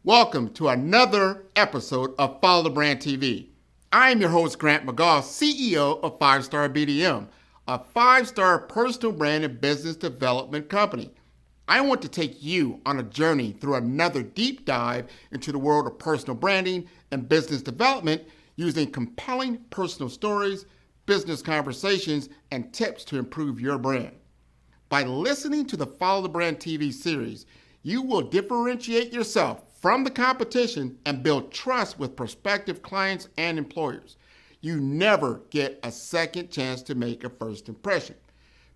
Welcome to another episode of Follow the Brand TV. I am your host, Grant McGaw, CEO of 5-Star BDM, a 5-star personal brand and business development company. I want to take you on a journey through another deep dive into the world of personal branding and business development using compelling personal stories, business conversations, and tips to improve your brand. By listening to the Follow the Brand TV series, you will differentiate yourself from the competition and build trust with prospective clients and employers. You never get a second chance to make a first impression.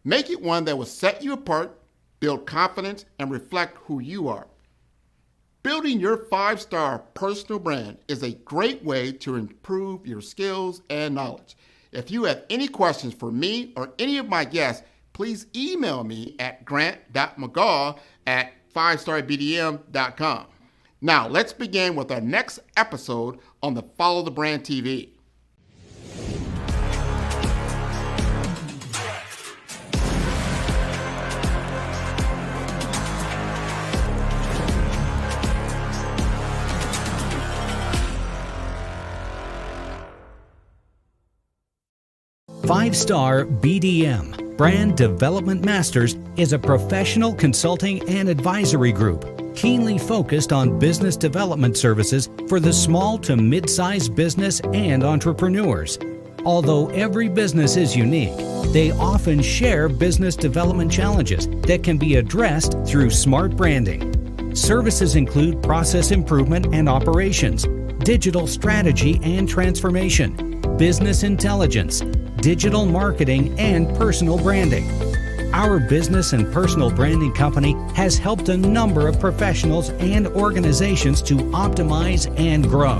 Make it one that will set you apart, build confidence, and reflect who you are. Building your 5-star personal brand is a great way to improve your skills and knowledge. If you have any questions for me or any of my guests, please email me at grant.mcgaw@5starbdm.com. Now, let's begin with our next episode on the Follow the Brand TV. Five-Star BDM, Brand Development Masters, is a professional consulting and advisory group keenly focused on business development services for the small to mid-sized business and entrepreneurs. Although every business is unique, they often share business development challenges that can be addressed through smart branding. Services include process improvement and operations, digital strategy and transformation, business intelligence, digital marketing, and personal branding. Our business and personal branding company has helped a number of professionals and organizations to optimize and grow.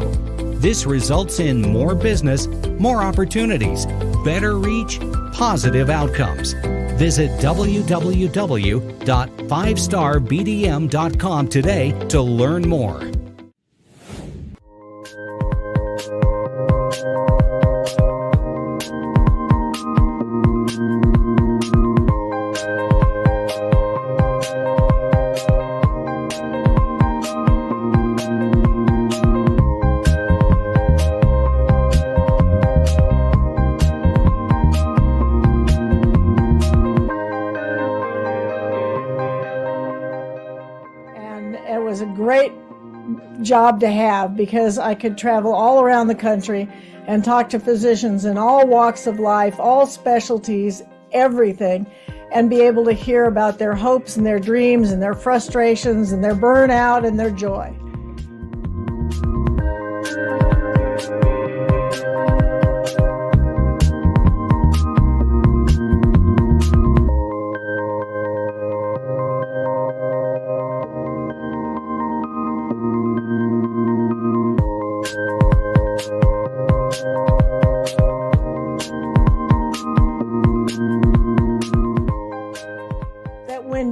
This results in more business, more opportunities, better reach, positive outcomes. Visit www.5starbdm.com today to learn more. Job to have, because I could travel all around the country and talk to physicians in all walks of life, all specialties, everything, and be able to hear about their hopes and their dreams and their frustrations and their burnout and their joy.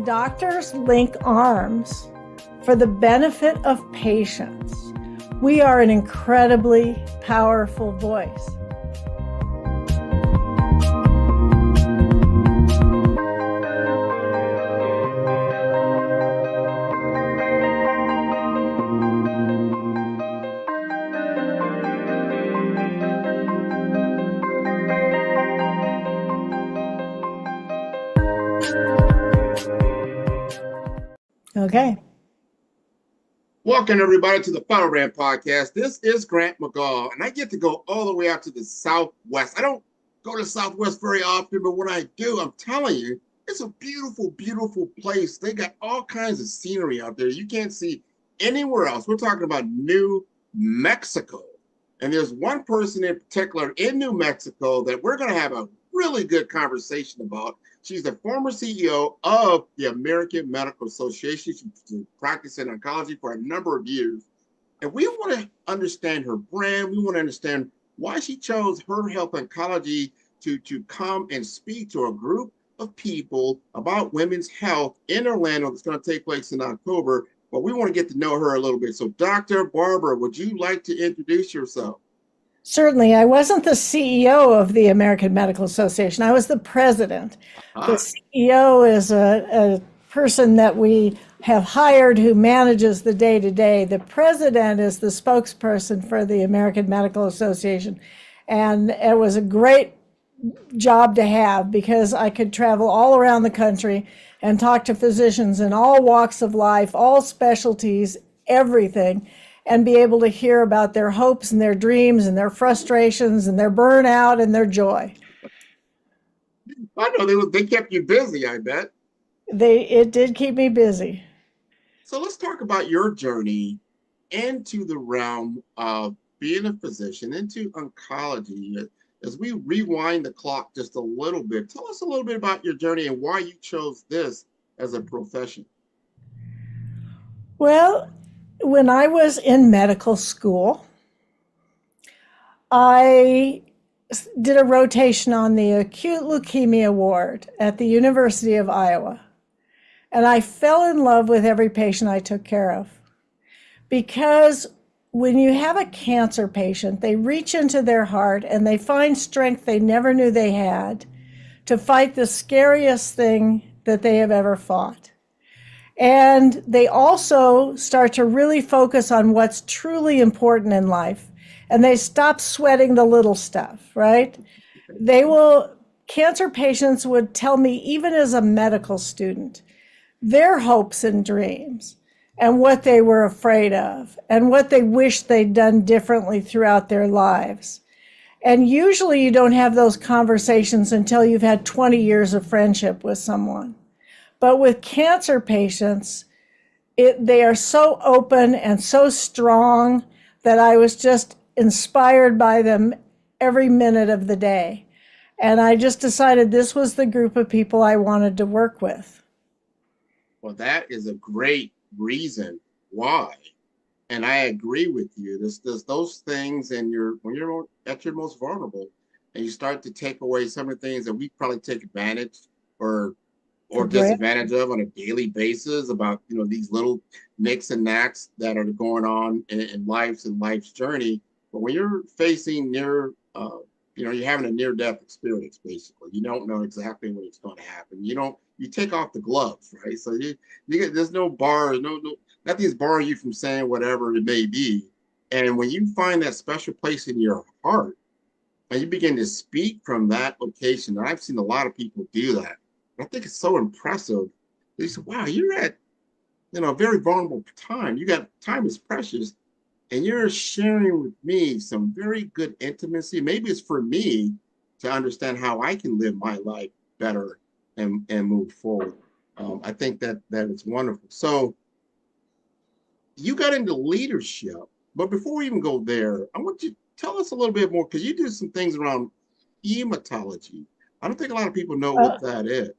Doctors link arms for the benefit of patients. We are an incredibly powerful voice. Okay. Welcome, everybody, to the Follow Brand Podcast. This is Grant McGaw, and I get to go all the way out to the Southwest. I don't go to the Southwest very often, but when I do, I'm telling you, it's a beautiful, beautiful place. They got all kinds of scenery out there you can't see anywhere else. We're talking about New Mexico. And there's one person in particular in New Mexico that we're going to have a really good conversation about. She's the former CEO of the American Medical Association. She's been practicing oncology for a number of years. And we want to understand her brand. We want to understand why she chose Her Health Oncology to come and speak to a group of people about women's health in Orlando. That's going to take place in October. But we want to get to know her a little bit. So Dr. Barbara, would you like to introduce yourself? Certainly. I wasn't the CEO of the American Medical Association. I was the president. The CEO is a person that we have hired who manages the day-to-day. The president is the spokesperson for the American Medical Association. And it was a great job to have because I could travel all around the country and talk to physicians in all walks of life, all specialties, everything, and be able to hear about their hopes and their dreams and their frustrations and their burnout and their joy. I know they kept you busy, I bet. It did keep me busy. So let's talk about your journey into the realm of being a physician, into oncology. As we rewind the clock just a little bit, tell us a little bit about your journey and why you chose this as a profession. Well, when I was in medical school, I did a rotation on the acute leukemia ward at the University of Iowa. And I fell in love with every patient I took care of. Because when you have a cancer patient, they reach into their heart and they find strength they never knew they had to fight the scariest thing that they have ever fought. And they also start to really focus on what's truly important in life. And they stop sweating the little stuff, right? Cancer patients would tell me, even as a medical student, their hopes and dreams and what they were afraid of and what they wished they'd done differently throughout their lives. And usually you don't have those conversations until you've had 20 years of friendship with someone. But with cancer patients, they are so open and so strong that I was just inspired by them every minute of the day. And I just decided this was the group of people I wanted to work with. Well, that is a great reason why. And I agree with you. There's those things, and when you're at your most vulnerable, and you start to take away some of the things that we probably take advantage or disadvantage of on a daily basis about, these little nicks and knacks that are going on in life's journey. But when you're facing you're having a near-death experience, basically. You don't know exactly when it's going to happen. You take off the gloves, right? So there's no bar, nothing's barring you from saying whatever it may be. And when you find that special place in your heart and you begin to speak from that location, and I've seen a lot of people do that. I think it's so impressive. They say, wow, you're at, a very vulnerable time. Time is precious. And you're sharing with me some very good intimacy. Maybe it's for me to understand how I can live my life better and move forward. I think that is wonderful. So you got into leadership, but before we even go there, I want you to tell us a little bit more, because you do some things around hematology. I don't think a lot of people know what that is.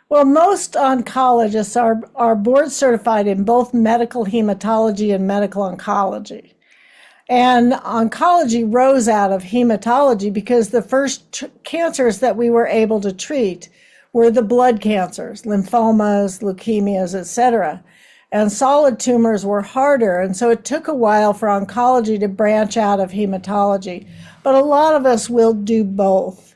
Well, most oncologists are board certified in both medical hematology and medical oncology. And oncology rose out of hematology because the first cancers that we were able to treat were the blood cancers, lymphomas, leukemias, etc. And solid tumors were harder. And so it took a while for oncology to branch out of hematology. But a lot of us will do both.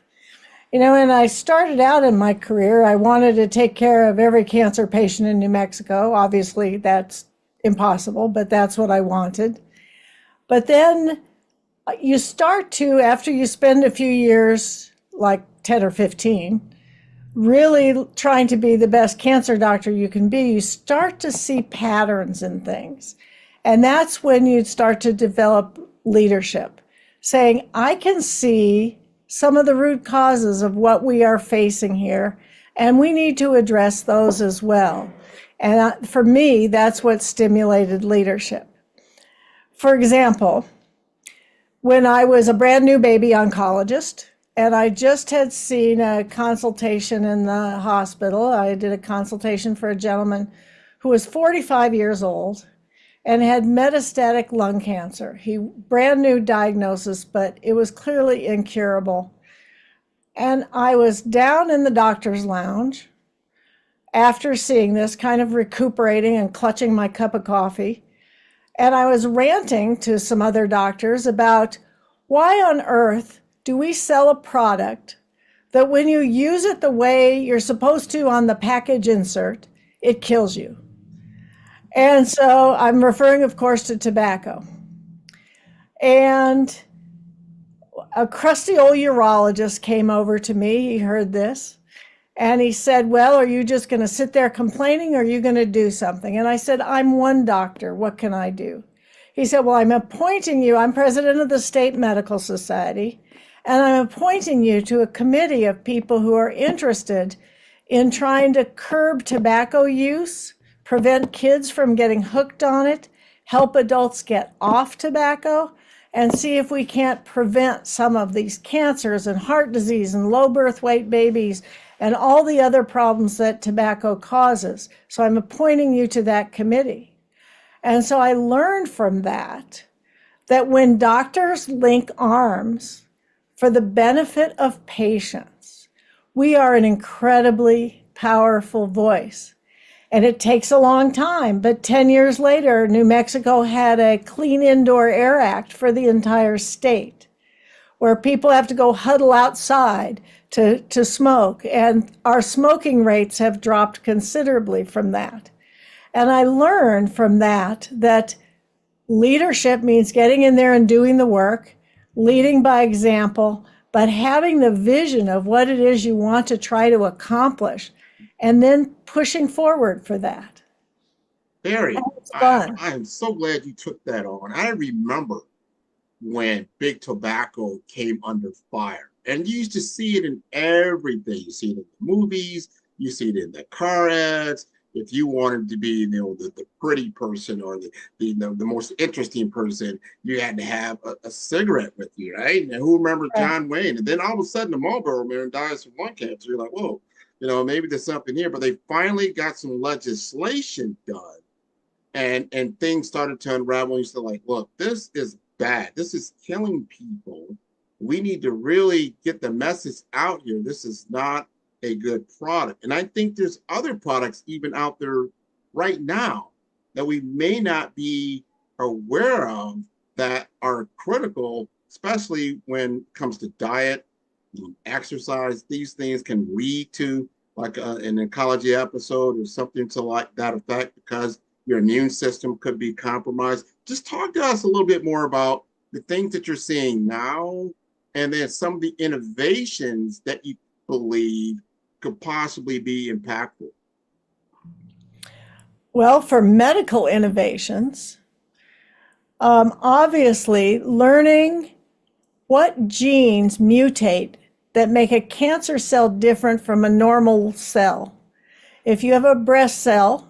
And I started out in my career, I wanted to take care of every cancer patient in New Mexico. Obviously, that's impossible, but that's what I wanted. But then you start to, after you spend a few years, like 10 or 15, really trying to be the best cancer doctor you can be, you start to see patterns in things. And that's when you start to develop leadership, saying, I can see some of the root causes of what we are facing here, and we need to address those as well. And for me, that's what stimulated leadership. For example, when I was a brand new baby oncologist, and I just had seen a consultation in the hospital, I did a consultation for a gentleman who was 45 years old and had metastatic lung cancer. Brand new diagnosis, but it was clearly incurable. And I was down in the doctor's lounge after seeing this, kind of recuperating and clutching my cup of coffee. And I was ranting to some other doctors about why on earth do we sell a product that when you use it the way you're supposed to on the package insert, it kills you. And so I'm referring, of course, to tobacco. And a crusty old urologist came over to me. He heard this. And he said, well, are you just going to sit there complaining or are you going to do something? And I said, I'm one doctor. What can I do? He said, well, I'm appointing you. I'm president of the State Medical Society, and I'm appointing you to a committee of people who are interested in trying to curb tobacco use, prevent kids from getting hooked on it, help adults get off tobacco, and see if we can't prevent some of these cancers and heart disease and low birth weight babies and all the other problems that tobacco causes. So I'm appointing you to that committee. And so I learned from that when doctors link arms for the benefit of patients, we are an incredibly powerful voice. And it takes a long time, but 10 years later, New Mexico had a Clean Indoor Air Act for the entire state, where people have to go huddle outside to smoke. And our smoking rates have dropped considerably from that. And I learned from that leadership means getting in there and doing the work, leading by example, but having the vision of what it is you want to try to accomplish, and then pushing forward for that. Barry, It's fun. I am so glad you took that on. I remember when big tobacco came under fire, and you used to see it in everything. You see it in the movies, you see it in the car ads. If you wanted to be, the pretty person or the most interesting person, you had to have a cigarette with you, right? And who remembers John Wayne? And then all of a sudden, the Marlboro Man dies from lung cancer. You're like, whoa, maybe there's something here. But they finally got some legislation done, and things started to unravel. And you said, like, look, this is bad. This is killing people. We need to really get the message out here. This is not a good product. And I think there's other products even out there right now that we may not be aware of that are critical, especially when it comes to diet, exercise. These things can lead to like an oncology episode or something to like that effect, because your immune system could be compromised. Just talk to us a little bit more about the things that you're seeing now, and then some of the innovations that you believe could possibly be impactful. Well, for medical innovations, obviously learning what genes mutate that make a cancer cell different from a normal cell. If you have a breast cell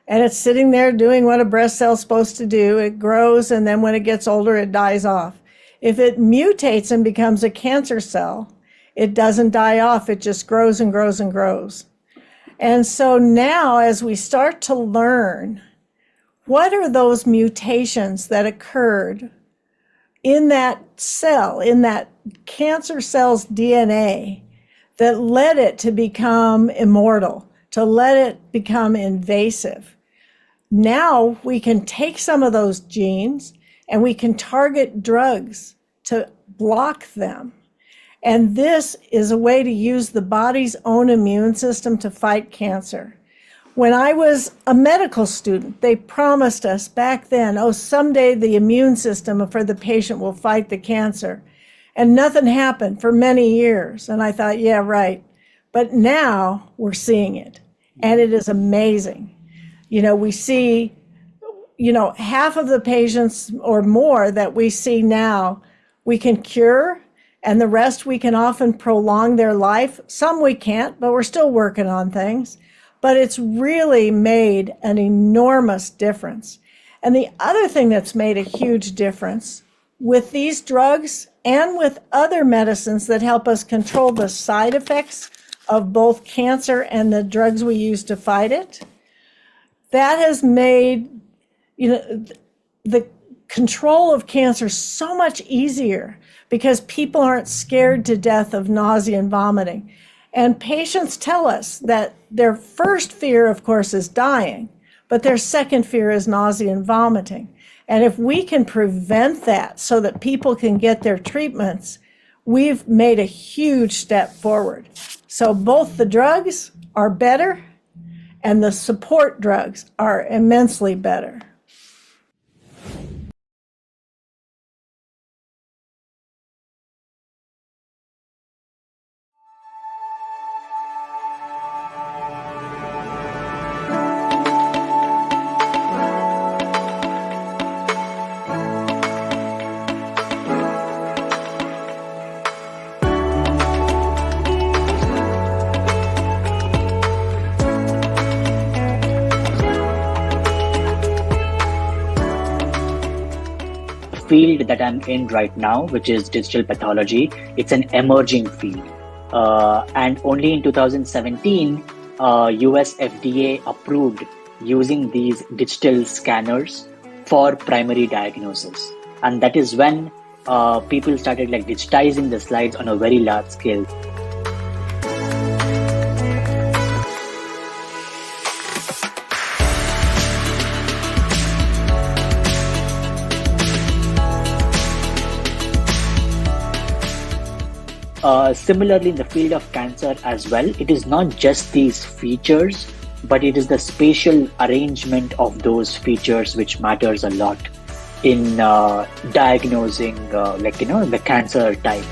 and it's sitting there doing what a breast cell is supposed to do, it grows, and then when it gets older, it dies off. If it mutates and becomes a cancer cell, it doesn't die off, it just grows and grows and grows. And so now, as we start to learn, what are those mutations that occurred in that cell, in that cancer cell's DNA, that led it to become immortal, to let it become invasive? Now we can take some of those genes and we can target drugs to block them. And this is a way to use the body's own immune system to fight cancer. When I was a medical student, they promised us back then, oh, someday the immune system for the patient will fight the cancer. And nothing happened for many years. And I thought, yeah, right. But now we're seeing it. And it is amazing. We see, half of the patients or more that we see now, we can cure. And the rest, we can often prolong their life. Some we can't, but we're still working on things. But it's really made an enormous difference. And the other thing that's made a huge difference with these drugs and with other medicines that help us control the side effects of both cancer and the drugs we use to fight it, that has made, the control of cancer so much easier, because people aren't scared to death of nausea and vomiting. And patients tell us that their first fear, of course, is dying, but their second fear is nausea and vomiting. And if we can prevent that so that people can get their treatments, we've made a huge step forward. So both the drugs are better and the support drugs are immensely better. Field that I'm in right now, which is digital pathology, it's an emerging field. And only in 2017, US FDA approved using these digital scanners for primary diagnosis. And that is when people started digitizing the slides on a very large scale. Similarly, in the field of cancer as well, it is not just these features, but it is the spatial arrangement of those features which matters a lot in diagnosing, the cancer type.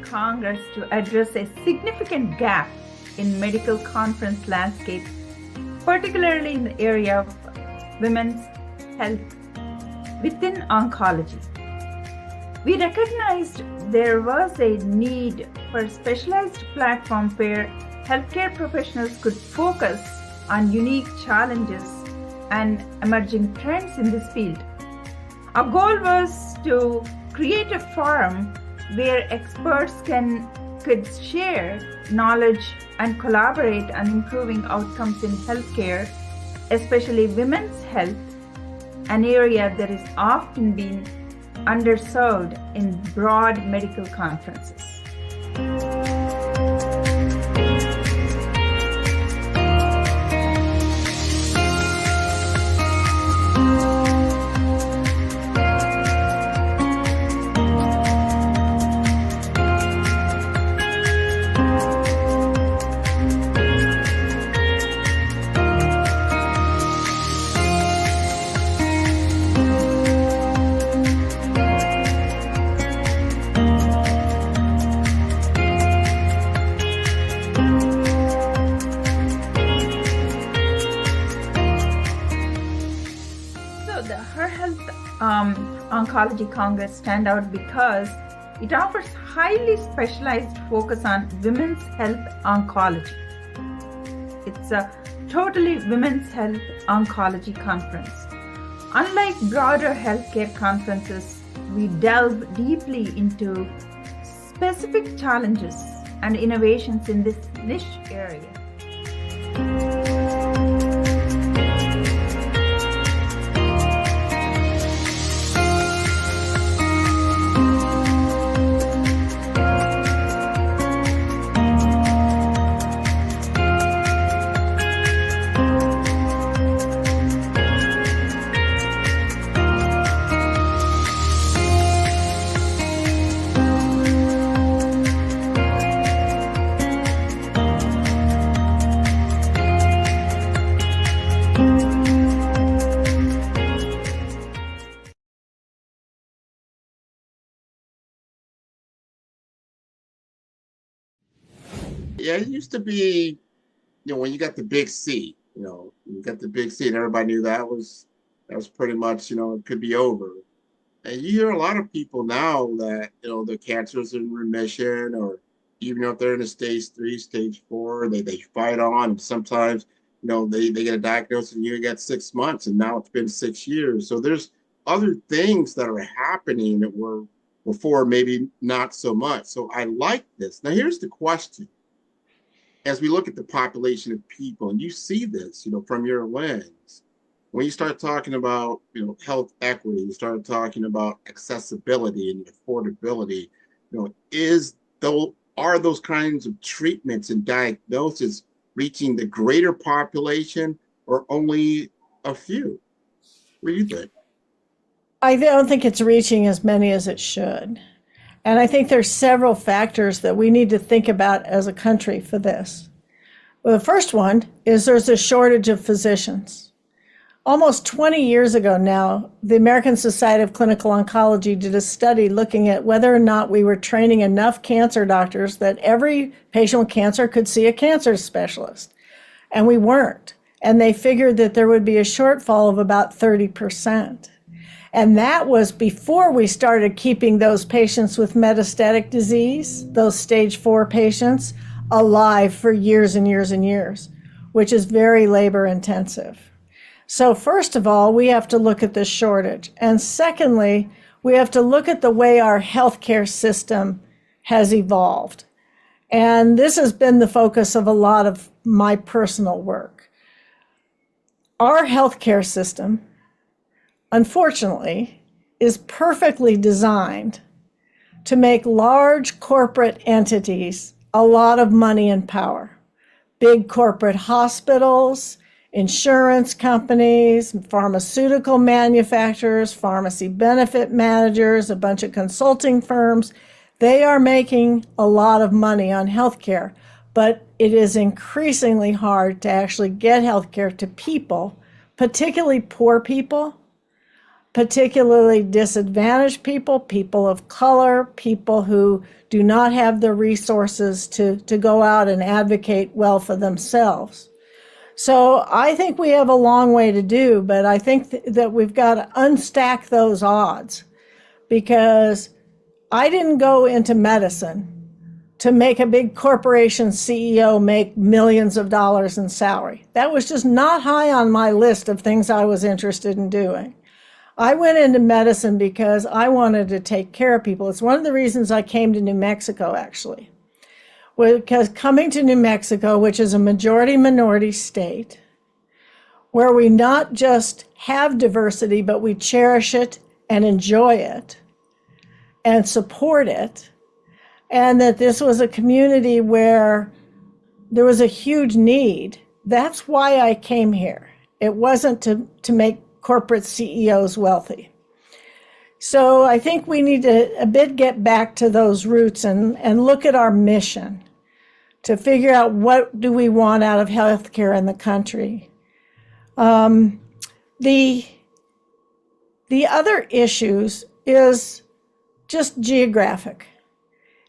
Congress to address a significant gap in medical conference landscape, particularly in the area of women's health within oncology. We recognized there was a need for a specialized platform where healthcare professionals could focus on unique challenges and emerging trends in this field. Our goal was to create a forum where experts could share knowledge and collaborate on improving outcomes in healthcare, especially women's health, an area that is often being underserved in broad medical conferences. Oncology Congress stand out because it offers highly specialized focus on women's health oncology. It's a totally women's health oncology conference. Unlike broader healthcare conferences, we delve deeply into specific challenges and innovations in this niche area. Yeah, it used to be, when you got the big C, you got the big C and everybody knew that was pretty much, it could be over. And you hear a lot of people now that, the cancer's in remission or even if they're in a stage 3, stage 4, they fight on. And sometimes, they get a diagnosis and you get 6 months, and now it's been 6 years. So there's other things that are happening that were before maybe not so much. So I like this. Now, here's the question. As we look at the population of people, and you see this, from your lens, when you start talking about, health equity, you start talking about accessibility and affordability, are those kinds of treatments and diagnosis reaching the greater population or only a few? What do you think? I don't think it's reaching as many as it should. And I think there's several factors that we need to think about as a country for this. Well, the first one is there's a shortage of physicians. Almost 20 years ago now, the American Society of Clinical Oncology did a study looking at whether or not we were training enough cancer doctors that every patient with cancer could see a cancer specialist. And we weren't. And they figured that there would be a shortfall of about 30%. And that was before we started keeping those patients with metastatic disease, those stage 4 patients, alive for years and years and years, which is very labor intensive. So first of all, we have to look at this shortage. And secondly, we have to look at the way our healthcare system has evolved. And this has been the focus of a lot of my personal work. Our healthcare system, unfortunately, is perfectly designed to make large corporate entities a lot of money and power. Big corporate hospitals, insurance companies, pharmaceutical manufacturers, pharmacy benefit managers, a bunch of consulting firms, they are making a lot of money on healthcare, but it is increasingly hard to actually get healthcare to people, particularly poor people, particularly disadvantaged people, people of color, people who do not have the resources to go out and advocate well for themselves. So I think we have a long way to do, but I think that we've got to unstack those odds, because I didn't go into medicine to make a big corporation CEO make millions of dollars in salary. That was just not high on my list of things I was interested in doing. I went into medicine because I wanted to take care of people. It's one of the reasons I came to New Mexico, actually. Because coming to New Mexico, which is a majority-minority state, where we not just have diversity, but we cherish it and enjoy it and support it, and that this was a community where there was a huge need. That's why I came here. It wasn't to make corporate CEOs wealthy. So I think we need to a bit get back to those roots and look at our mission to figure out what do we want out of healthcare in the country. The other issues is just geographic.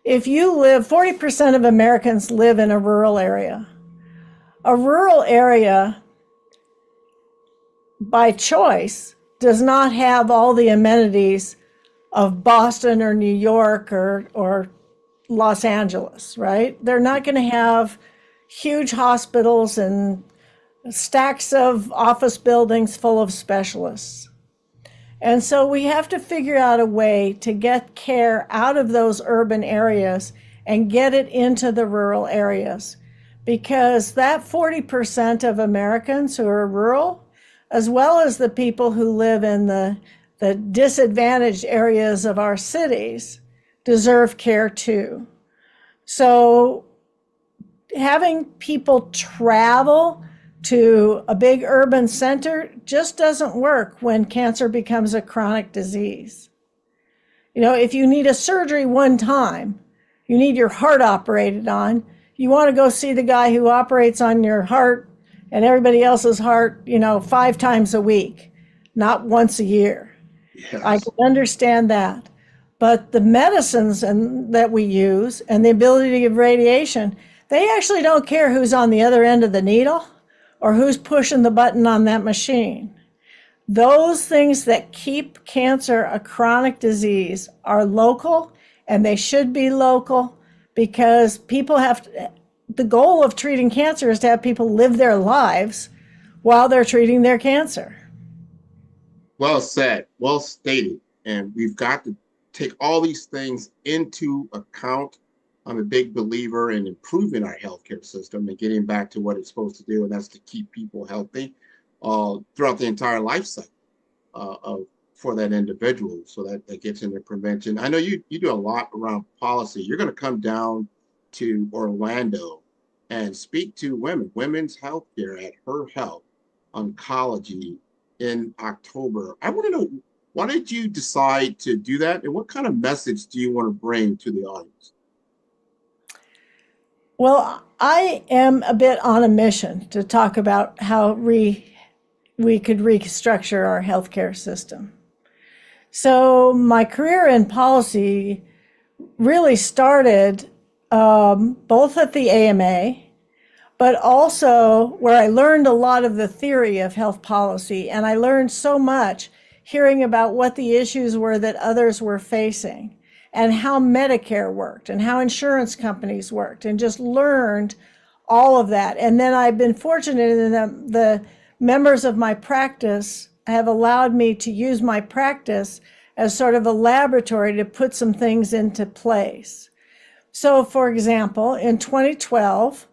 If you live, 40% of Americans live in a rural area. A rural area, by choice, does not have all the amenities of Boston or New York or Los Angeles, right? They're not going to have huge hospitals and stacks of office buildings full of specialists. And so we have to figure out a way to get care out of those urban areas and get it into the rural areas, because that 40% of Americans who are rural, as well as the people who live in the disadvantaged areas of our cities, deserve care too. So having people travel to a big urban center just doesn't work when cancer becomes a chronic disease. If you need a surgery one time, you need your heart operated on, you want to go see the guy who operates on your heart and everybody else's heart, 5 times a week, not once a year. Yes. I can understand that. But the medicines that we use and the ability to give radiation, they actually don't care who's on the other end of the needle or who's pushing the button on that machine. Those things that keep cancer a chronic disease are local, and they should be local, because people have to, the goal of treating cancer is to have people live their lives while they're treating their cancer. Well said, well stated. And we've got to take all these things into account. I'm a big believer in improving our healthcare system and getting back to what it's supposed to do, and that's to keep people healthy throughout the entire life cycle for that individual. So that gets into prevention. I know you do a lot around policy. You're going to come down to Orlando and speak to women's healthcare at Her Health Oncology in October. I want to know, why did you decide to do that, and what kind of message do you want to bring to the audience? Well, I am a bit on a mission to talk about how we could restructure our healthcare system. So my career in policy really started both at the AMA, but also where I learned a lot of the theory of health policy. And I learned so much hearing about what the issues were that others were facing, and how Medicare worked and how insurance companies worked, and just learned all of that. And then I've been fortunate in that the members of my practice have allowed me to use my practice as sort of a laboratory to put some things into place. So for example, in 2012,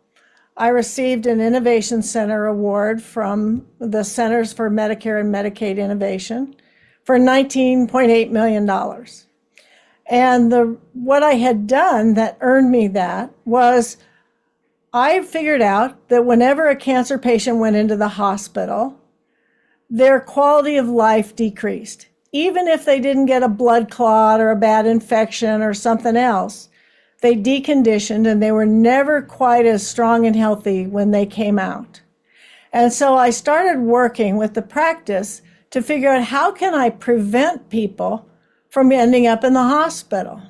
I received an Innovation Center Award from the Centers for Medicare and Medicaid Innovation for $19.8 million. And what I had done that earned me that was I figured out that whenever a cancer patient went into the hospital, their quality of life decreased. Even if they didn't get a blood clot or a bad infection or something else, they deconditioned and they were never quite as strong and healthy when they came out. And so I started working with the practice to figure out, how can I prevent people from ending up in the hospital?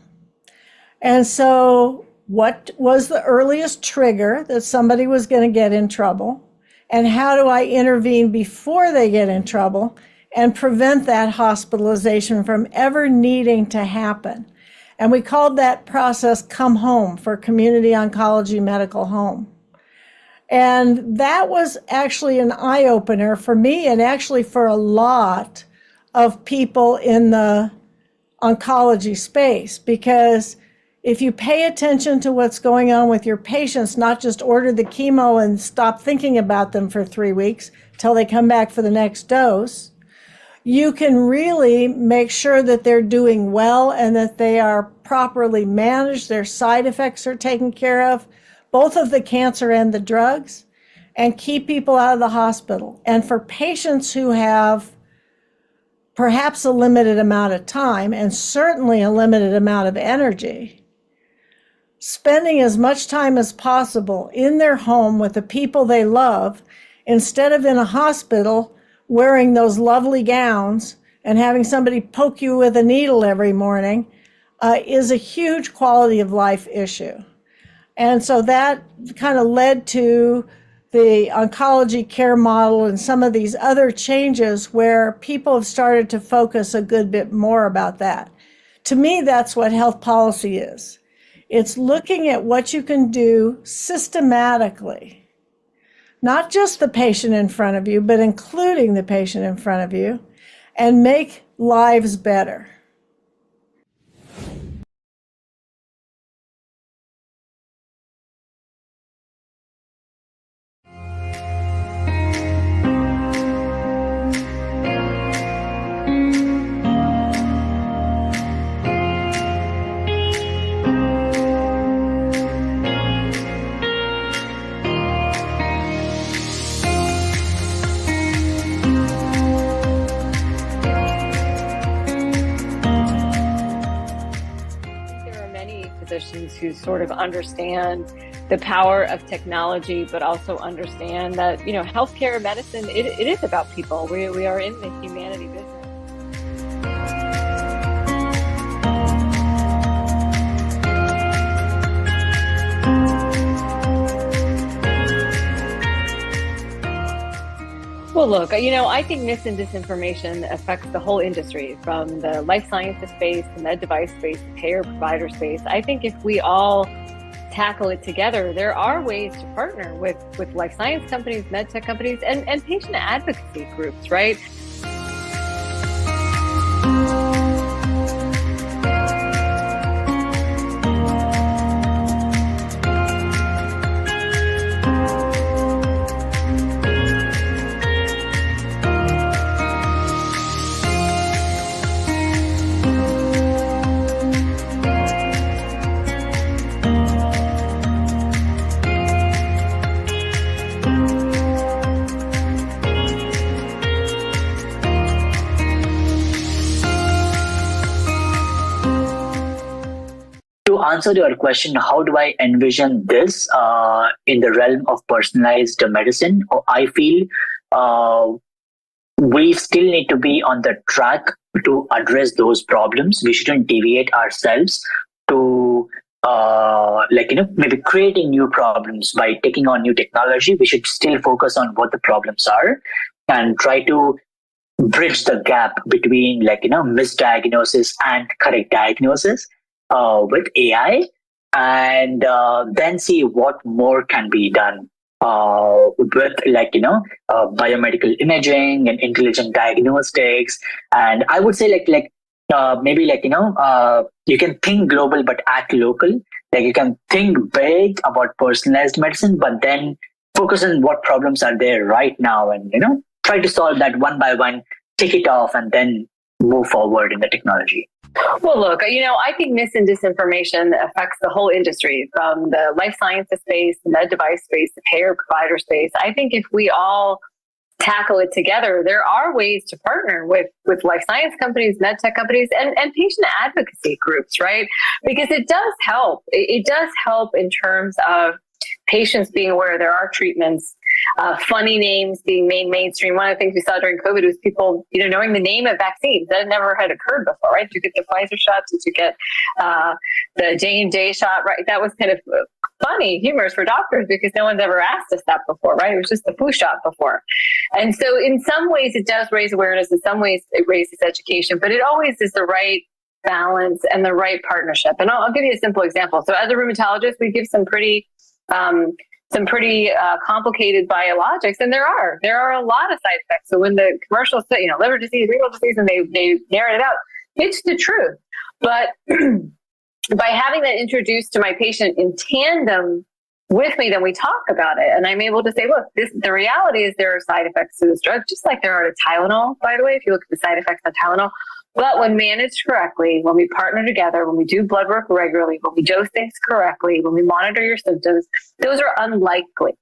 And so what was the earliest trigger that somebody was going to get in trouble? And how do I intervene before they get in trouble and prevent that hospitalization from ever needing to happen? And we called that process Come Home for Community Oncology Medical Home. And that was actually an eye-opener for me, and actually for a lot of people in the oncology space, because if you pay attention to what's going on with your patients, not just order the chemo and stop thinking about them for 3 weeks till they come back for the next dose, you can really make sure that they're doing well and that they are properly managed, their side effects are taken care of, both of the cancer and the drugs, and keep people out of the hospital. And for patients who have perhaps a limited amount of time, and certainly a limited amount of energy, spending as much time as possible in their home with the people they love, instead of in a hospital wearing those lovely gowns and having somebody poke you with a needle every morning, is a huge quality of life issue. And so that kind of led to the oncology care model and some of these other changes where people have started to focus a good bit more about that. To me, that's what health policy is. It's looking at what you can do systematically, not just the patient in front of you, but including the patient in front of you, and make lives better. Who sort of understand the power of technology, but also understand that, healthcare, medicine, it is about people. We are in the humanity business. Well, look, I think myths and disinformation affects the whole industry, from the life sciences space, the med device space, the payer provider space. I think if we all tackle it together, there are ways to partner with life science companies, med tech companies, and patient advocacy groups, right? To answer your question, how do I envision this in the realm of personalized medicine? I feel we still need to be on the track to address those problems. We shouldn't deviate ourselves to maybe creating new problems by taking on new technology. We should still focus on what the problems are and try to bridge the gap between misdiagnosis and correct diagnosis with AI, and then see what more can be done with biomedical imaging and intelligent diagnostics. And I would say you can think global but act local. Like you can think big about personalized medicine, but then focus on what problems are there right now, and try to solve that one by one, tick it off, and then move forward in the technology. Well, look, I think mis and disinformation affects the whole industry, from the life sciences space, the med device space, the payer provider space. I think if we all tackle it together, there are ways to partner with life science companies, med tech companies, and patient advocacy groups, right? Because it does help. It does help in terms of patients being aware there are treatments, funny names being made mainstream. One of the things we saw during COVID was people, knowing the name of vaccines. That never had occurred before, right? Did you get the Pfizer shot? Did you get the J&J shot, right? That was kind of funny, humorous for doctors because no one's ever asked us that before, right? It was just the flu shot before. And so in some ways it does raise awareness. In some ways it raises education, but it always is the right balance and the right partnership. And I'll give you a simple example. So as a rheumatologist, we give some pretty complicated biologics, and there are a lot of side effects. So when the commercials say, liver disease, renal disease, and they narrate it out, it's the truth. But by having that introduced to my patient in tandem with me, then we talk about it, and I'm able to say, look, the reality is there are side effects to this drug, just like there are to Tylenol, by the way, if you look at the side effects of Tylenol. But when managed correctly, when we partner together, when we do blood work regularly, when we dose things correctly, when we monitor your symptoms, those are unlikely.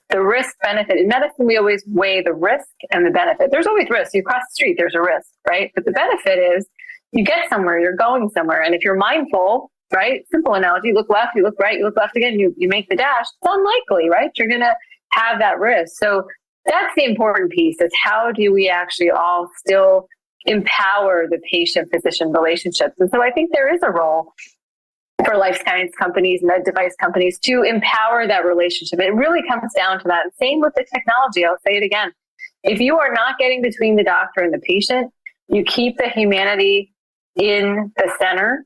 The risk benefit in medicine, we always weigh the risk and the benefit. There's always risk. You cross the street, there's a risk, right? But the benefit is you get somewhere, you're going somewhere. And if you're mindful, right? Simple analogy, you look left, you look right, you look left again, you make the dash. It's unlikely, right? You're going to have that risk. So that's the important piece, is how do we actually all still empower the patient-physician relationships. And so I think there is a role for life science companies, med device companies, to empower that relationship. It really comes down to that. Same with the technology. I'll say it again. If you are not getting between the doctor and the patient, you keep the humanity in the center.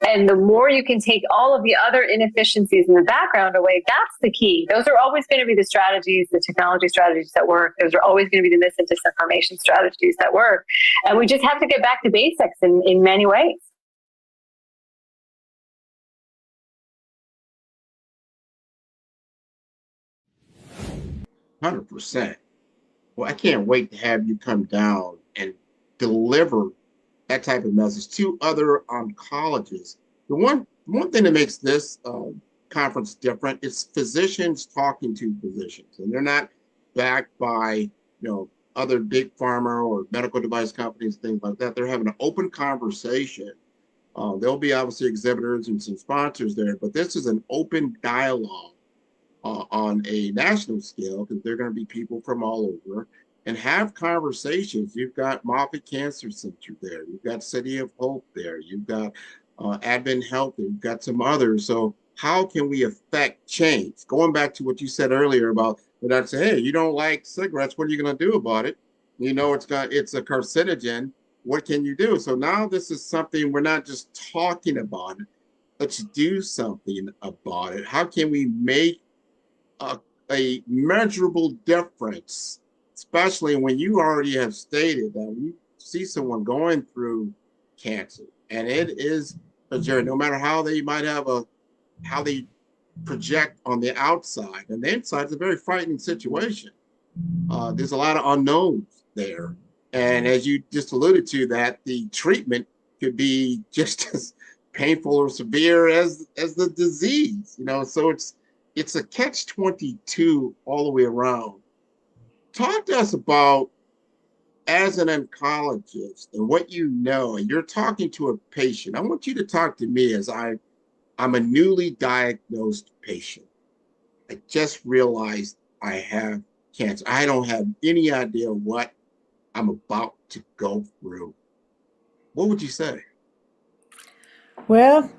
And the more you can take all of the other inefficiencies in the background away, that's the key. Those are always going to be the strategies, the technology strategies that work. Those are always going to be the mis and disinformation strategies that work. And we just have to get back to basics in many ways. 100%. Well, I can't wait to have you come down and deliver that type of message to other oncologists. The one thing that makes this conference different is physicians talking to physicians, and they're not backed by other big pharma or medical device companies, things like that. They're having an open conversation. There'll be obviously exhibitors and some sponsors there, but this is an open dialogue on a national scale, because they're going to be people from all over and have conversations. You've got Moffitt Cancer Center there. You've got City of Hope there. You've got Advent Health. You've got some others. So how can we affect change? Going back to what you said earlier about that, I'd say, hey, you don't like cigarettes. What are you going to do about it? It's a carcinogen. What can you do? So now this is something, we're not just talking about it. let's do something about it? How can we make a measurable difference, especially when you already have stated that when you see someone going through cancer, and it is a journey, no matter how they might have how they project on the outside. And the inside is a very frightening situation. There's a lot of unknowns there. And as you just alluded to, that the treatment could be just as painful or severe as the disease, so it's a catch-22 all the way around. Talk to us about, as an oncologist and what you know, and you're talking to a patient. I want you to talk to me as I'm a newly diagnosed patient. I just realized I have cancer. I don't have any idea what I'm about to go through. What would you say? Well,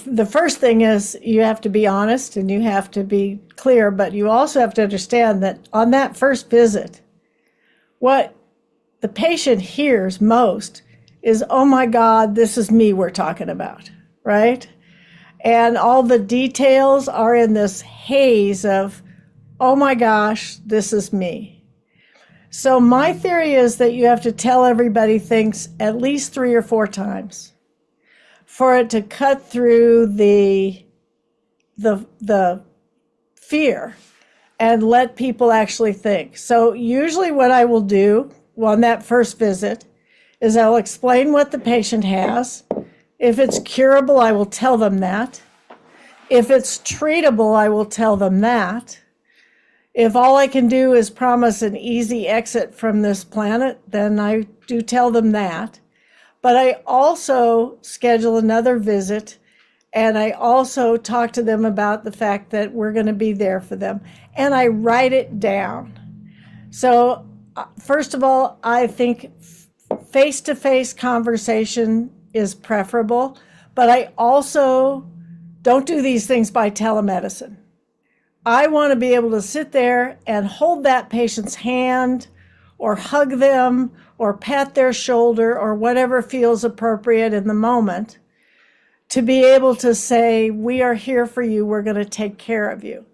the first thing is you have to be honest and you have to be clear, but you also have to understand that on that first visit, what the patient hears most is, oh my God, this is me we're talking about, right? And all the details are in this haze of, oh my gosh, this is me. So my theory is that you have to tell everybody things at least 3 or 4 times for it to cut through the fear and let people actually think. So usually what I will do on that first visit is I'll explain what the patient has. If it's curable, I will tell them that. If it's treatable, I will tell them that. If all I can do is promise an easy exit from this planet, then I do tell them that. But I also schedule another visit, and I also talk to them about the fact that we're going to be there for them. And I write it down. So first of all, I think face-to-face conversation is preferable, but I also don't do these things by telemedicine. I want to be able to sit there and hold that patient's hand or hug them or pat their shoulder or whatever feels appropriate in the moment to be able to say, we are here for you, we're going to take care of you.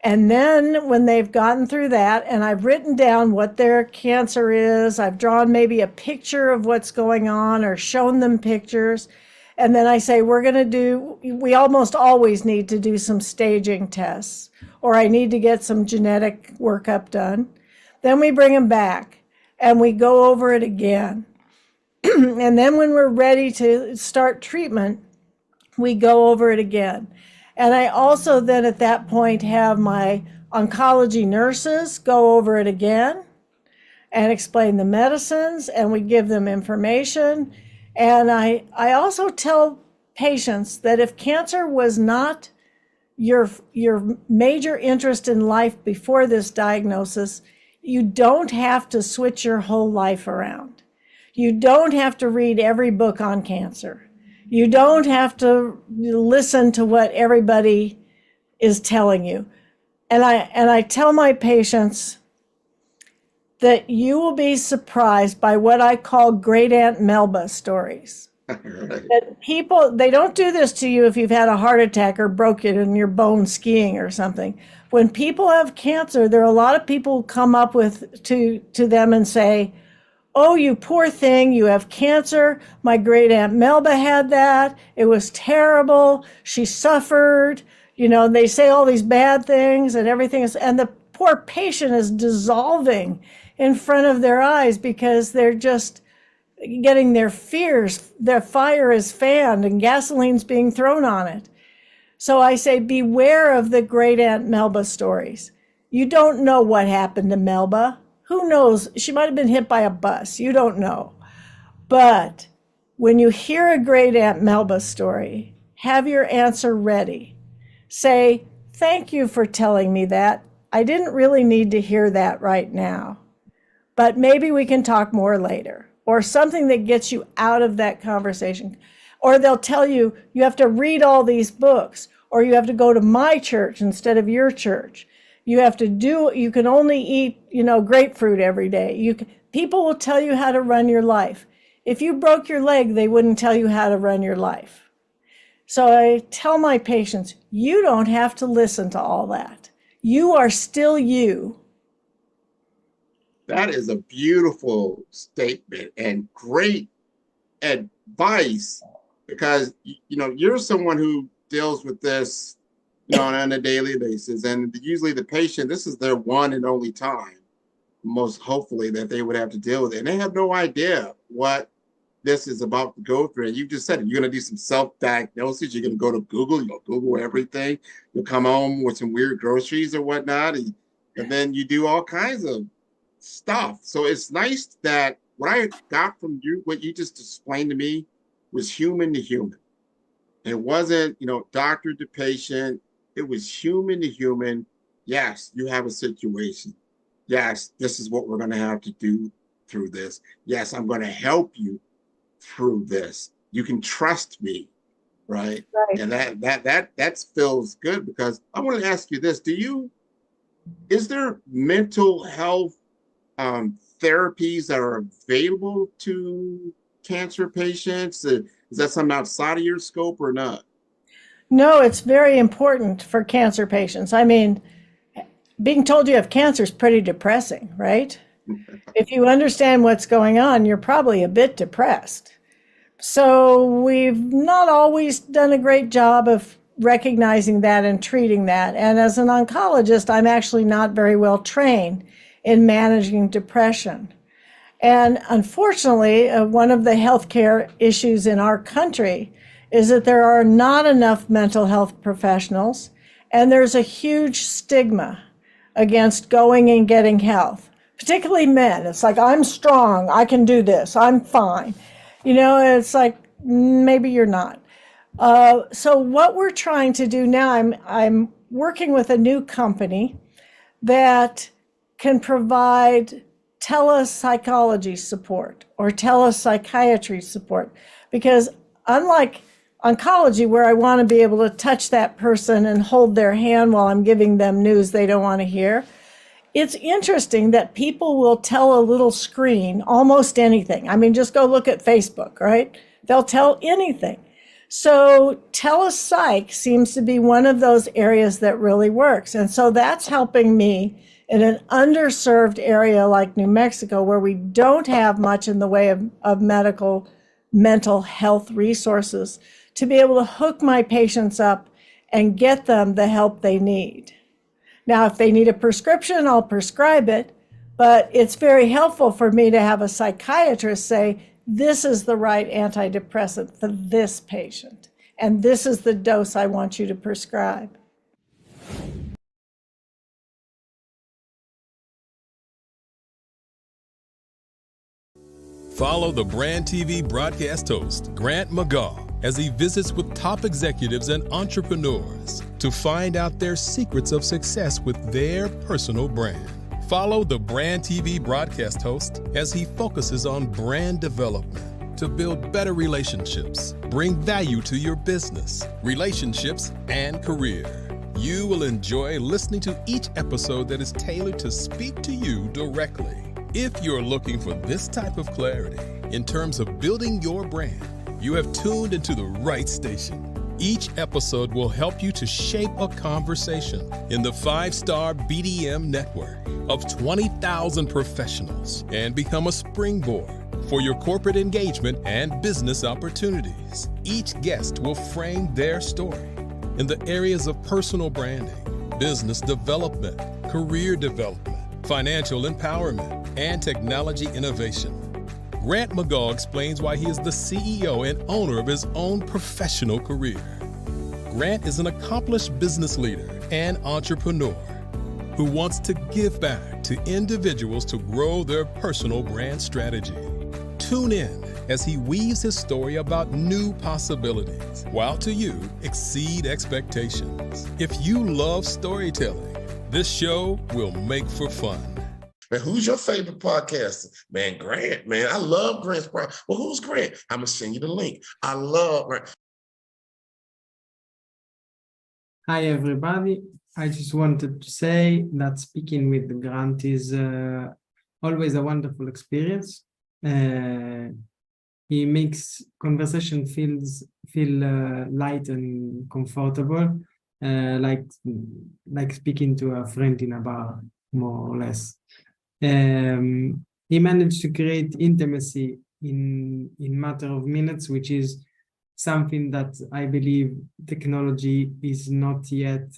And then when they've gotten through that and I've written down what their cancer is, I've drawn maybe a picture of what's going on or shown them pictures, and then I say, we almost always need to do some staging tests, or I need to get some genetic workup done. Then we bring them back and we go over it again. And then when we're ready to start treatment, we go over it again. And I also then at that point have my oncology nurses go over it again and explain the medicines, and we give them information. And I also tell patients that if cancer was not your major interest in life before this diagnosis, you don't have to switch your whole life around. You don't have to read every book on cancer. You don't have to listen to what everybody is telling you. And I tell my patients that you will be surprised by what I call Great Aunt Melba stories. Right. That people, they don't do this to you if you've had a heart attack or broke it in your bone skiing or something. When people have cancer, there are a lot of people who come up to them and say, oh, you poor thing, you have cancer. My great Aunt Melba had that. It was terrible. She suffered. They say all these bad things and everything is, and the poor patient is dissolving in front of their eyes because they're just getting their fire is fanned and gasoline's being thrown on it. So I say, beware of the Great Aunt Melba stories. You don't know what happened to Melba. Who knows? She might have been hit by a bus. You don't know. But when you hear a Great Aunt Melba story, have your answer ready. Say, thank you for telling me that. I didn't really need to hear that right now, but maybe we can talk more later, or something that gets you out of that conversation. Or they'll tell you, you have to read all these books, or you have to go to my church instead of your church. You can only eat, grapefruit every day. People will tell you how to run your life. If you broke your leg, they wouldn't tell you how to run your life. So I tell my patients, you don't have to listen to all that. You are still you. That is a beautiful statement and great advice, because you're someone who deals with this on a daily basis, and usually the patient, this is their one and only time, most hopefully, that they would have to deal with it, and they have no idea what this is about to go through. And you just said it, you're going to do some self-diagnosis, you're going to go to Google, you'll Google everything, you'll come home with some weird groceries or whatnot, and then you do all kinds of stuff. So it's nice that what I got from you, what you just explained to me, was human to human. It wasn't, doctor to patient. It was human to human. Yes, you have a situation. Yes, this is what we're going to have to do through this. Yes, I'm going to help you through this. You can trust me, right? And that feels good, because I want to ask you this: is there mental health therapies that are available to cancer patients? Is that something outside of your scope or not? No, it's very important for cancer patients. I mean, being told you have cancer is pretty depressing, right? If you understand what's going on, you're probably a bit depressed. So we've not always done a great job of recognizing that and treating that. And as an oncologist, I'm actually not very well trained in managing depression. And unfortunately, one of the healthcare issues in our country is that there are not enough mental health professionals, and there's a huge stigma against going and getting help, particularly men. It's like, I'm strong, I can do this, I'm fine. It's like, maybe you're not. So what we're trying to do now, I'm working with a new company that can provide telepsychology support or telepsychiatry support, because unlike oncology, where I want to be able to touch that person and hold their hand while I'm giving them news they don't want to hear, it's interesting that people will tell a little screen almost anything. I mean, just go look at Facebook, right? They'll tell anything. So telepsych seems to be one of those areas that really works. And so that's helping me in an underserved area like New Mexico, where we don't have much in the way of mental health resources, to be able to hook my patients up and get them the help they need. Now, if they need a prescription, I'll prescribe it, but it's very helpful for me to have a psychiatrist say, this is the right antidepressant for this patient, and this is the dose I want you to prescribe. Follow the Brand TV broadcast host, Grant McGaw, as he visits with top executives and entrepreneurs to find out their secrets of success with their personal brand. Follow the Brand TV broadcast host as he focuses on brand development to build better relationships, bring value to your business, relationships, and career. You will enjoy listening to each episode that is tailored to speak to you directly. If you're looking for this type of clarity in terms of building your brand, you have tuned into the right station. Each episode will help you to shape a conversation in the 5-star BDM network of 20,000 professionals and become a springboard for your corporate engagement and business opportunities. Each guest will frame their story in the areas of personal branding, business development, career development, financial empowerment, and technology innovation. Grant McGaw explains why he is the CEO and owner of his own professional career. Grant is an accomplished business leader and entrepreneur who wants to give back to individuals to grow their personal brand strategy. Tune in as he weaves his story about new possibilities, while to you exceed expectations. If you love storytelling, this show will make for fun. Man, who's your favorite podcaster? Man, Grant, man. I love Grant's podcast. Well, who's Grant? I'm going to send you the link. I love Grant. Hi, everybody. I just wanted to say that speaking with Grant is always a wonderful experience. he makes conversation feel light and comfortable, like speaking to a friend in a bar, more or less. He managed to create intimacy in matter of minutes, which is something that I believe technology is not yet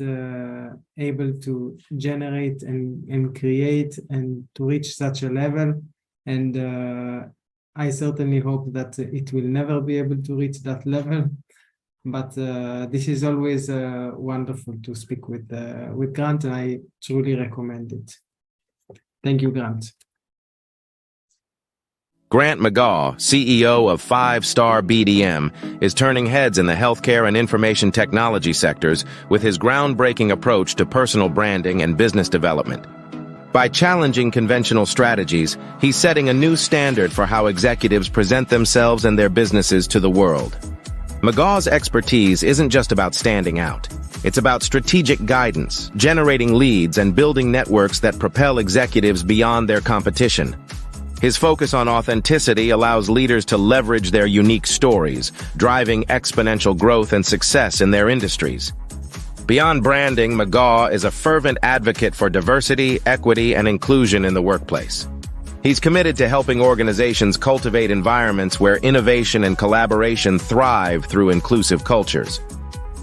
able to generate and create and to reach such a level. And I certainly hope that it will never be able to reach that level. But this is always wonderful to speak with Grant, and I truly recommend it. Thank you, Grant. Grant McGaw, CEO of 5-Star BDM, is turning heads in the healthcare and information technology sectors with his groundbreaking approach to personal branding and business development. By challenging conventional strategies, he's setting a new standard for how executives present themselves and their businesses to the world. McGaw's expertise isn't just about standing out. It's about strategic guidance, generating leads, and building networks that propel executives beyond their competition. His focus on authenticity allows leaders to leverage their unique stories, driving exponential growth and success in their industries. Beyond branding, McGaw is a fervent advocate for diversity, equity, and inclusion in the workplace. He's committed to helping organizations cultivate environments where innovation and collaboration thrive through inclusive cultures.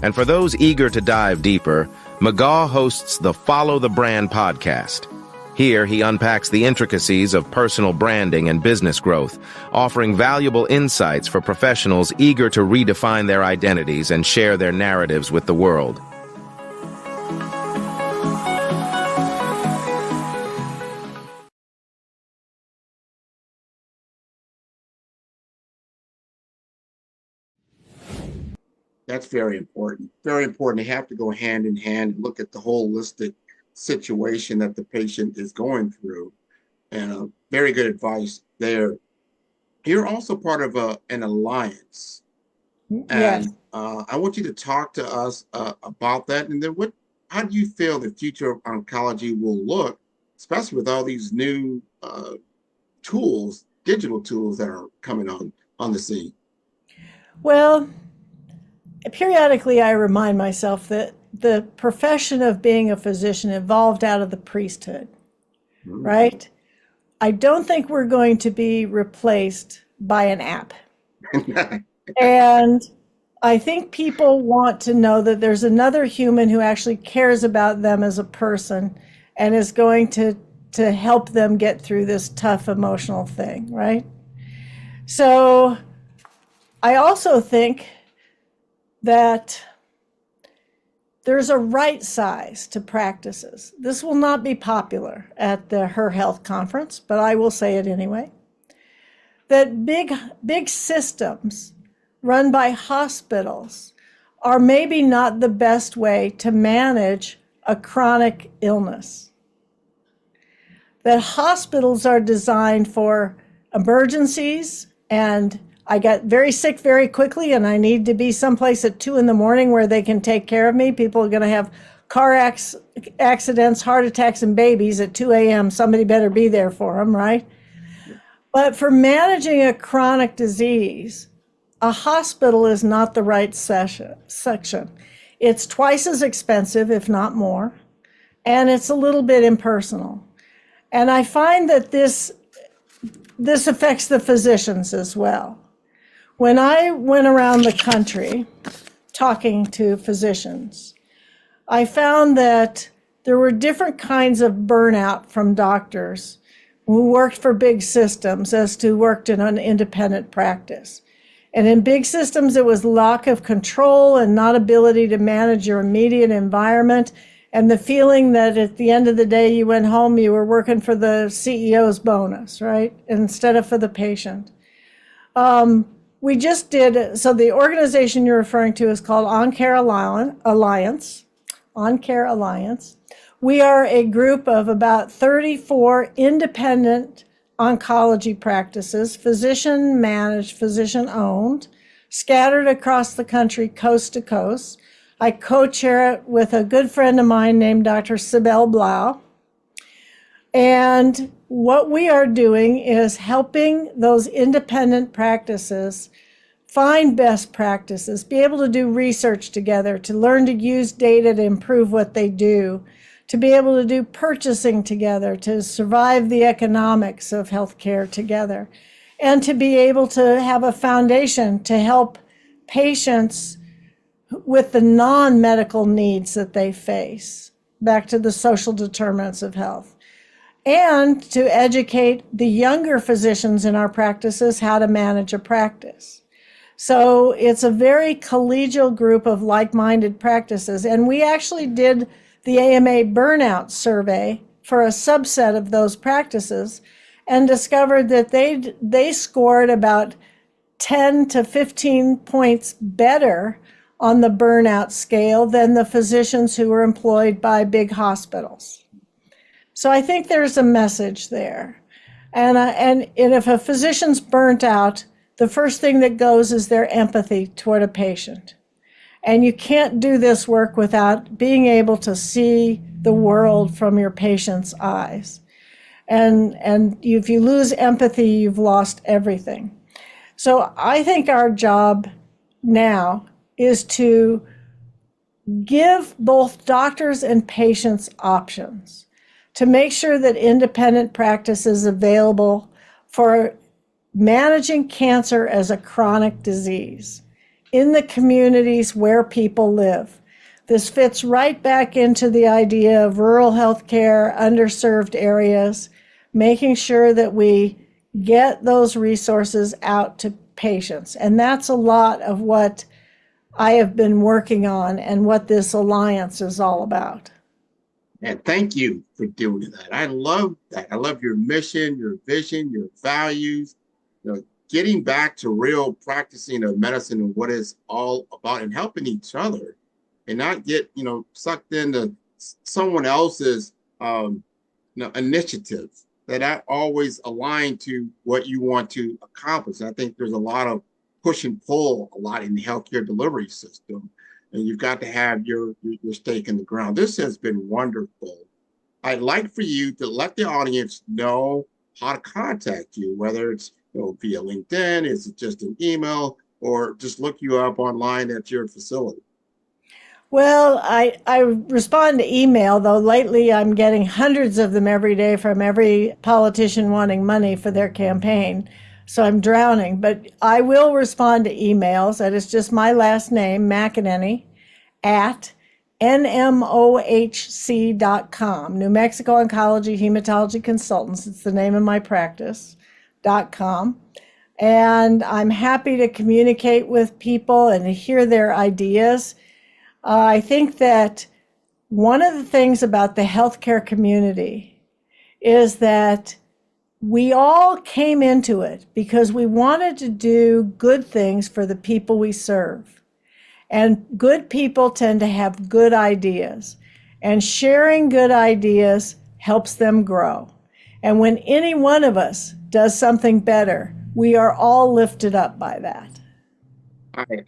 And for those eager to dive deeper, McGaw hosts the Follow the Brand podcast. Here, he unpacks the intricacies of personal branding and business growth, offering valuable insights for professionals eager to redefine their identities and share their narratives with the world. That's very important. Very important. They have to go hand in hand and look at the holistic situation that the patient is going through. And very good advice there. You're also part of an alliance. Yes. And I want you to talk to us about that. And then how do you feel the future of oncology will look, especially with all these new tools, digital tools that are coming on the scene? Well, periodically I remind myself that the profession of being a physician evolved out of the priesthood, right? I don't think we're going to be replaced by an app. And I think people want to know that there's another human who actually cares about them as a person and is going to help them get through this tough emotional thing, right? So I also think that there's a right size to practices. This will not be popular at the Her Health conference, but I will say it anyway. That big systems run by hospitals are maybe not the best way to manage a chronic illness. That hospitals are designed for emergencies, and I got very sick very quickly and I need to be someplace at 2 a.m. where they can take care of me. People are going to have car accidents, heart attacks, and babies at 2 a.m. Somebody better be there for them, right? But for managing a chronic disease, a hospital is not the right section. It's twice as expensive, if not more, and it's a little bit impersonal. And I find that this affects the physicians as well. When I went around the country talking to physicians, I found that there were different kinds of burnout from doctors who worked for big systems as to worked in an independent practice. And in big systems, it was lack of control and not ability to manage your immediate environment, and the feeling that at the end of the day you went home, you were working for the CEO's bonus, right? Instead of for the patient. We just did, so the organization you're referring to is called OnCare Alliance. OnCare Alliance. We are a group of about 34 independent oncology practices, physician-managed, physician-owned, scattered across the country, coast to coast. I co-chair it with a good friend of mine named Dr. Sibel Blau. And what we are doing is helping those independent practices find best practices, be able to do research together, to learn to use data to improve what they do, to be able to do purchasing together, to survive the economics of healthcare together, and to be able to have a foundation to help patients with the non-medical needs that they face, back to the social determinants of health, and to educate the younger physicians in our practices how to manage a practice. So it's a very collegial group of like-minded practices. And we actually did the AMA burnout survey for a subset of those practices and discovered that they scored about 10 to 15 points better on the burnout scale than the physicians who were employed by big hospitals. So I think there's a message there. And if a physician's burnt out, the first thing that goes is their empathy toward a patient. And you can't do this work without being able to see the world from your patient's eyes. And if you lose empathy, you've lost everything. So I think our job now is to give both doctors and patients options, to make sure that independent practice is available for managing cancer as a chronic disease in the communities where people live. This fits right back into the idea of rural healthcare, underserved areas, making sure that we get those resources out to patients. And that's a lot of what I have been working on and what this alliance is all about. And thank you for doing that. I love that. I love your mission, your vision, your values. Getting back to real practicing of medicine and what it's all about, and helping each other, and not get sucked into someone else's initiative that not always align to what you want to accomplish. And I think there's a lot of push and pull a lot in the healthcare delivery system, and you've got to have your stake in the ground. This has been wonderful. I'd like for you to let the audience know how to contact you, whether it's via LinkedIn, is it just an email, or just look you up online at your facility? Well, I respond to email, though lately I'm getting hundreds of them every day from every politician wanting money for their campaign. So I'm drowning, but I will respond to emails. That is just my last name, McAneny, at nmohc.com, New Mexico Oncology Hematology Consultants. It's the name of my practice.com. And I'm happy to communicate with people and to hear their ideas. I think that one of the things about the healthcare community is that we all came into it because we wanted to do good things for the people we serve. And good people tend to have good ideas. And sharing good ideas helps them grow. And when any one of us does something better, we are all lifted up by that.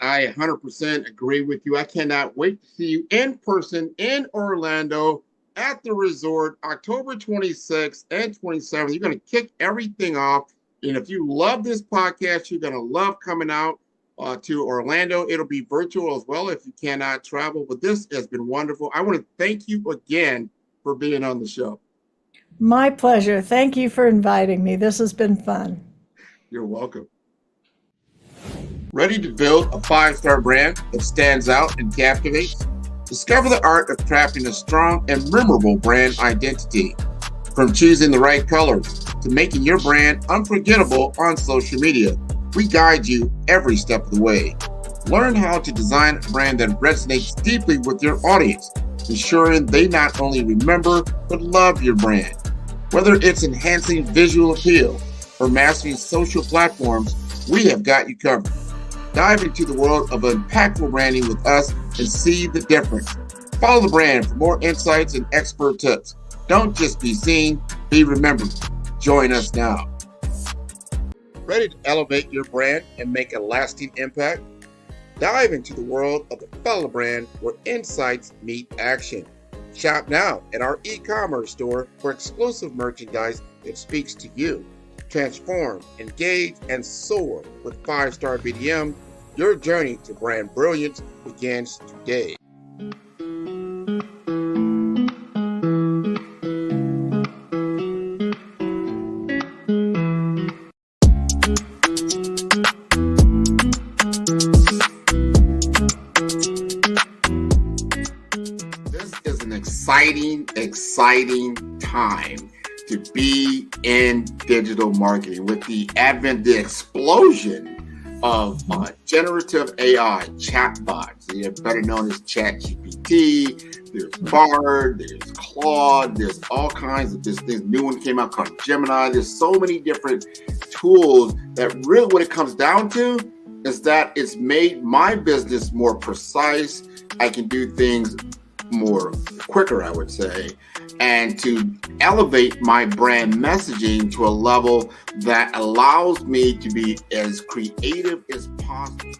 I 100% agree with you. I cannot wait to see you in person in Orlando at the resort, October 26th and 27th. You're going to kick everything off. And if you love this podcast, you're going to love coming out to Orlando. It'll be virtual as well if you cannot travel. But this has been wonderful. I want to thank you again for being on the show. My pleasure. Thank you for inviting me. This has been fun. You're welcome. Ready to build a 5-star brand that stands out and captivates? Discover the art of crafting a strong and memorable brand identity. From choosing the right colors to making your brand unforgettable on social media, we guide you every step of the way. Learn how to design a brand that resonates deeply with your audience, ensuring they not only remember but love your brand. Whether it's enhancing visual appeal or mastering social platforms, we have got you covered. Dive into the world of impactful branding with us and see the difference. Follow the brand for more insights and expert tips. Don't just be seen, be remembered. Join us now. Ready to elevate your brand and make a lasting impact? Dive into the world of the Follow brand where insights meet action. Shop now at our e-commerce store for exclusive merchandise that speaks to you. Transform, engage, and soar with 5-Star BDM. Your journey to brand brilliance begins today. This is an exciting time to be in digital marketing with the advent, the explosion of generative AI chatbots, better known as ChatGPT. There's Bard, there's Claude, there's all kinds of this new one came out called Gemini. There's so many different tools that really what it comes down to is that it's made my business more precise. I can do things more quicker, I would say, and to elevate my brand messaging to a level that allows me to be as creative as possible.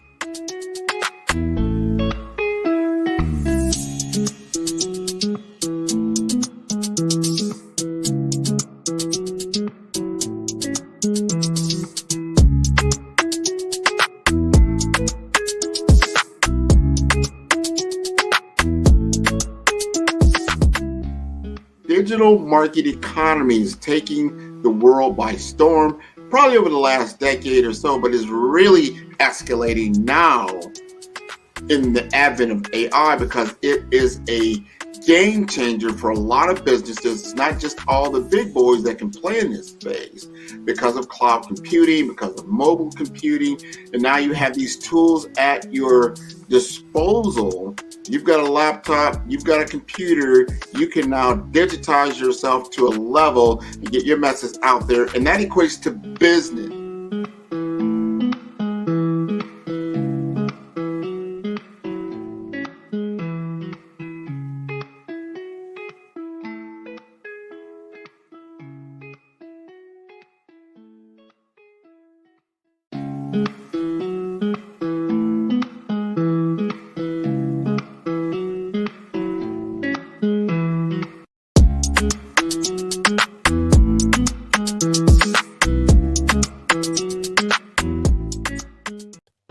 Digital market economy is taking the world by storm, probably over the last decade or so, but is really escalating now in the advent of AI because it is a game changer for a lot of businesses. It's not just all the big boys that can play in this space because of cloud computing, because of mobile computing, and now you have these tools at your disposal. You've got a laptop, you've got a computer, you can now digitize yourself to a level and get your message out there, and that equates to business.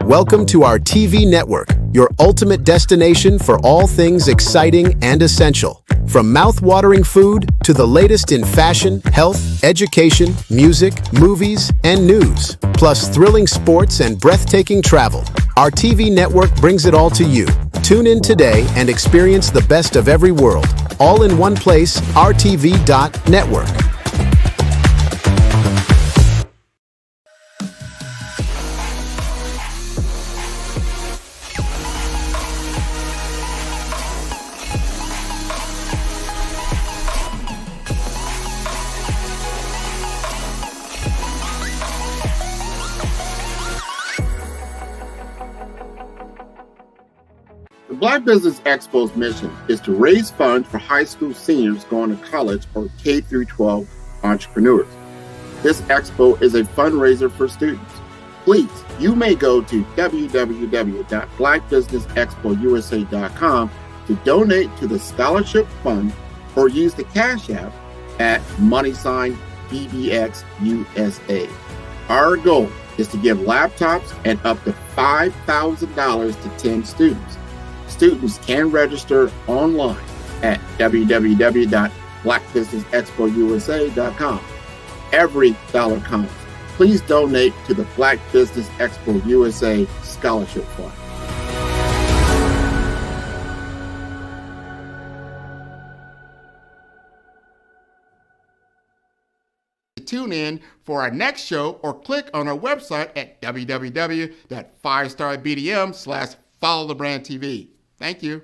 Welcome to our TV network, your ultimate destination for all things exciting and essential. From mouth-watering food to the latest in fashion, health, education, music, movies, and news, plus thrilling sports and breathtaking travel. Our TV network brings it all to you. Tune in today and experience the best of every world, all in one place, rtv.network. The Black Business Expo's mission is to raise funds for high school seniors going to college or K through 12 entrepreneurs. This expo is a fundraiser for students. Please, you may go to www.blackbusinessexpousa.com to donate to the scholarship fund or use the Cash App at $BBXUSA. Our goal is to give laptops and up to $5,000 to 10 students. Students can register online at www.blackbusinessexpousa.com. Every dollar counts. Please donate to the Black Business Expo USA Scholarship Fund. Tune in for our next show or click on our website at www.5starbdm/followthebrandtv. Thank you.